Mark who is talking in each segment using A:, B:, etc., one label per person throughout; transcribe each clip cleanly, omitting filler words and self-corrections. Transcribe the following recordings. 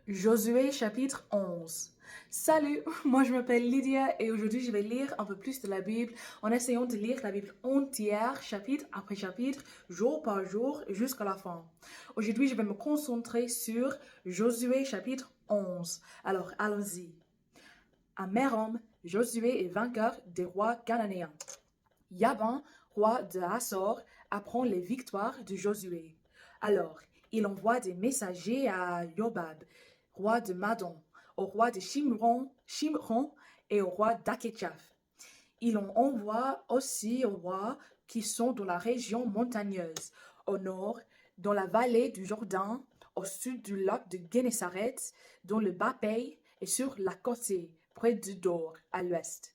A: Josué chapitre 11. Salut, moi je m'appelle Lydia et aujourd'hui je vais lire un peu plus de la Bible en essayant de lire la Bible entière, chapitre après chapitre, jour par jour, jusqu'à la fin. Aujourd'hui je vais me concentrer sur Josué chapitre 11. Alors allons-y. À Mérom, Josué est vainqueur des rois cananéens. Yaban, roi de Hassor, apprend les victoires de Josué. Alors, il envoie des messagers à Yobab, roi de Madon, au roi de Shimron et au roi d'Aketchaf. Il en envoie aussi aux rois qui sont dans la région montagneuse, au nord, dans la vallée du Jourdain, au sud du lac de Génésaret, dans le Bas-Pays et sur la côte, près de Dor, à l'ouest.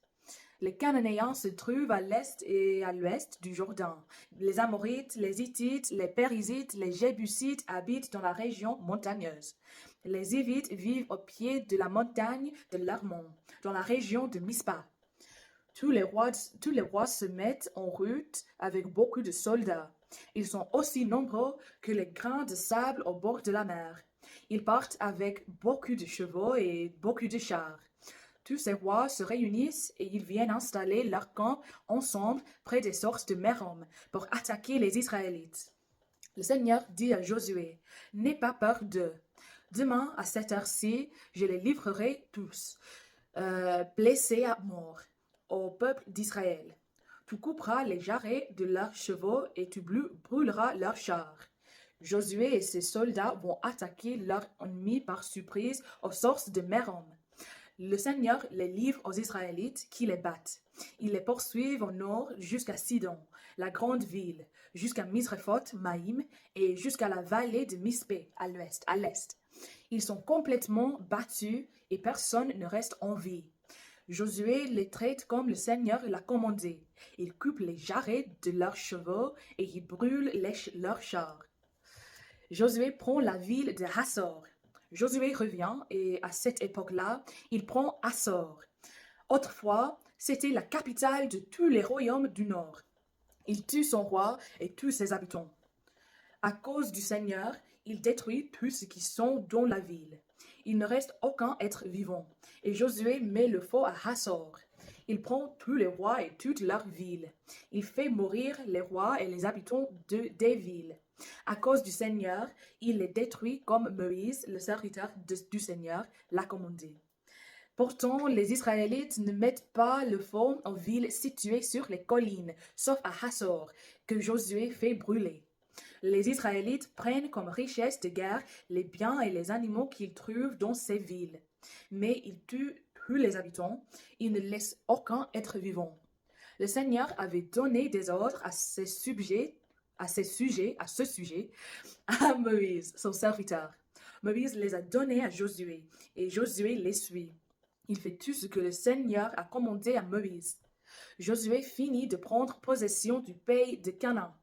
A: Les Cananéens se trouvent à l'est et à l'ouest du Jourdain. Les Amorites, les Hittites, les Périsites, les Jébusites habitent dans la région montagneuse. Les Hivites vivent au pied de la montagne de l'Hermon, dans la région de Mispa. Tous les rois se mettent en route avec beaucoup de soldats. Ils sont aussi nombreux que les grains de sable au bord de la mer. Ils partent avec beaucoup de chevaux et beaucoup de chars. Tous ces rois se réunissent et ils viennent installer leur camp ensemble près des sources de Mérom pour attaquer les Israélites. Le Seigneur dit à Josué, n'aie pas peur d'eux. Demain, à cette heure-ci, je les livrerai tous, blessés à mort, au peuple d'Israël. Tu couperas les jarrets de leurs chevaux et tu brûleras leurs chars. Josué et ses soldats vont attaquer leur ennemi par surprise aux sources de Mérom. Le Seigneur les livre aux Israélites qui les battent. Ils les poursuivent au nord jusqu'à Sidon, la grande ville, jusqu'à Misrephoth Maïm et jusqu'à la vallée de Mispé à l'est. Ils sont complètement battus et personne ne reste en vie. Josué les traite comme le Seigneur l'a commandé. Il coupe les jarrets de leurs chevaux et il brûle leurs chars. Josué prend la ville de Hassor. Josué revient et à cette époque-là, il prend Hassor. Autrefois, c'était la capitale de tous les royaumes du Nord. Il tue son roi et tous ses habitants. À cause du Seigneur, il détruit tous ceux qui sont dans la ville. Il ne reste aucun être vivant. Et Josué met le feu à Hassor. Il prend tous les rois et toute leur ville. Il fait mourir les rois et les habitants des villes. À cause du Seigneur, il les détruit comme Moïse, le serviteur du Seigneur, l'a commandé. Pourtant, les Israélites ne mettent pas le feu aux villes situées sur les collines, sauf à Hassor, que Josué fait brûler. Les Israélites prennent comme richesse de guerre les biens et les animaux qu'ils trouvent dans ces villes. Mais ils tuent tous les habitants, ils ne laissent aucun être vivant. Le Seigneur avait donné des ordres à ce sujet, à Moïse, son serviteur. Moïse les a donnés à Josué, et Josué les suit. Il fait tout ce que le Seigneur a commandé à Moïse. Josué finit de prendre possession du pays de Canaan.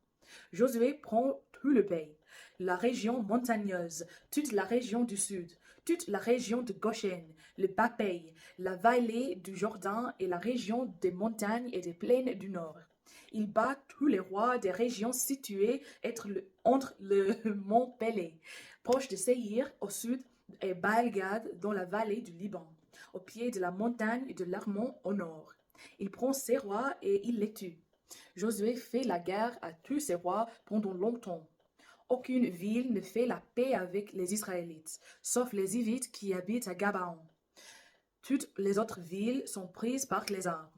A: Josué prend tout le pays, la région montagneuse, toute la région du sud, toute la région de Goshen, le Bas-Pays, la vallée du Jourdain et la région des montagnes et des plaines du nord. Il bat tous les rois des régions situées entre le mont Pelée, proche de Séhir au sud, et Baal-Gad dans la vallée du Liban, au pied de la montagne de l'Hermon au nord. Il prend ces rois et il les tue. Josué fait la guerre à tous ces rois pendant longtemps. Aucune ville ne fait la paix avec les Israélites, sauf les Hivites qui habitent à Gabaon. Toutes les autres villes sont prises par les armes.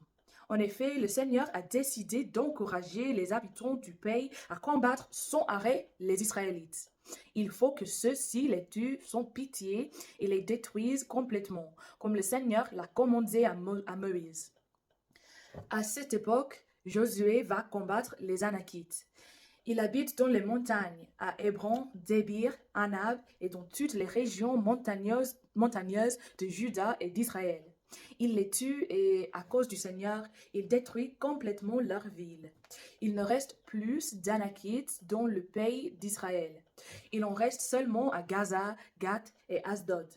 A: En effet, le Seigneur a décidé d'encourager les habitants du pays à combattre sans arrêt les Israélites. Il faut que ceux-ci les tuent sans pitié et les détruisent complètement, comme le Seigneur l'a commandé à Moïse. À cette époque, Josué va combattre les Anakites. Il habite dans les montagnes, à Hébron, Débir, Anab et dans toutes les régions montagneuses de Juda et d'Israël. Il les tue et, à cause du Seigneur, il détruit complètement leur ville. Il ne reste plus d'Anakites dans le pays d'Israël. Il en reste seulement à Gaza, Gath et Asdod.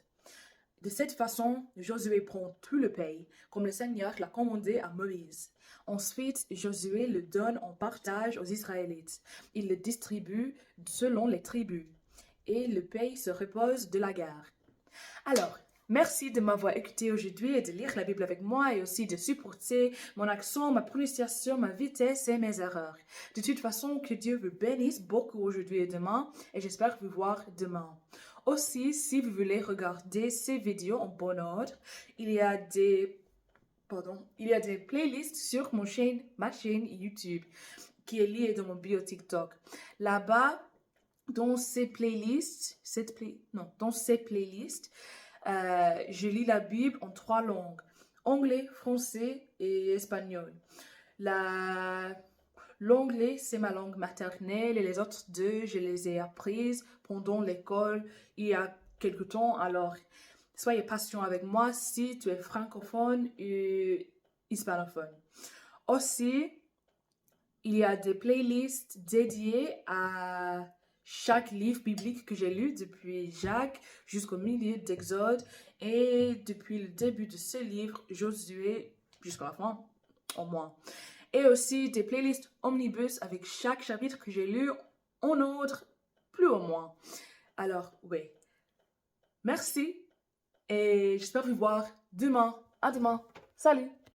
A: De cette façon, Josué prend tout le pays, comme le Seigneur l'a commandé à Moïse. Ensuite, Josué le donne en partage aux Israélites. Il le distribue selon les tribus. Et le pays se repose de la guerre. Alors, merci de m'avoir écouté aujourd'hui et de lire la Bible avec moi et aussi de supporter mon accent, ma prononciation, ma vitesse et mes erreurs. De toute façon, que Dieu vous bénisse beaucoup aujourd'hui et demain et j'espère vous voir demain. Aussi, si vous voulez regarder ces vidéos en bon ordre, il y a des playlists sur ma chaîne YouTube qui est liée dans mon bio TikTok. Là-bas, dans ces playlists, je lis la Bible en 3 langues, anglais, français et espagnol. L'anglais, c'est ma langue maternelle et les autres 2, je les ai apprises pendant l'école il y a quelque temps. Alors, soyez patient avec moi si tu es francophone et hispanophone. Aussi, il y a des playlists dédiées à chaque livre biblique que j'ai lu depuis Jacques jusqu'au milieu d'Exode et depuis le début de ce livre, Josué, jusqu'à la fin, au moins. Et aussi des playlists omnibus avec chaque chapitre que j'ai lu en ordre, plus ou moins. Alors, oui. Merci et j'espère vous voir demain. À demain. Salut!